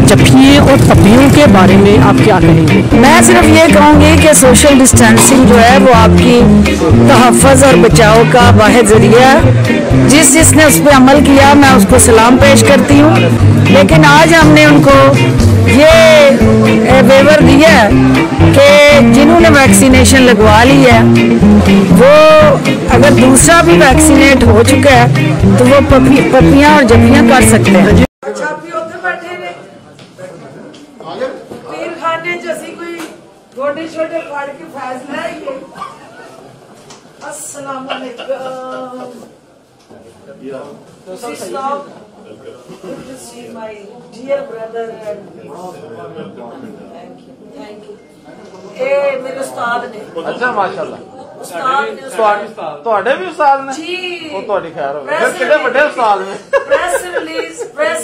जफ्फियों और पप्पियों के बारे में आप क्या कहेंगे? मैं सिर्फ ये कहूँगी कि सोशल डिस्टेंसिंग जो है वो आपकी तहफ़्फ़ुज़ और बचाव का वाहिद ज़रिया है। जिसने उस पर अमल किया मैं उसको सलाम पेश करती हूँ। लेकिन आज हमने उनको ये वेवर दिया है कि जिन्होंने वैक्सीनेशन लगवा ली है वो अगर दूसरा भी वैक्सीनेट हो चुका है तो वो पपियाँ और जफ्फियाँ कर सकते हैं। छोटे छोटे फाड़ के फैसला है ये। अस्सलाम वालेकुम। My dear brother and thank you. ए मेरे उस्ताद ने। अच्छा माशाल्लाह। उस्ताद ने ਤੁਹਾਡੇ ਵੀ ਉਸਤਾਦ ਨੇ? जी। ਉਹ ਤੁਹਾਡੀ ਖੈਰ ਹੋਵੇ। ਫਿਰ ਕਿਹੜੇ ਵੱਡੇ ਉਸਤਾਦ ਨੇ? Press release press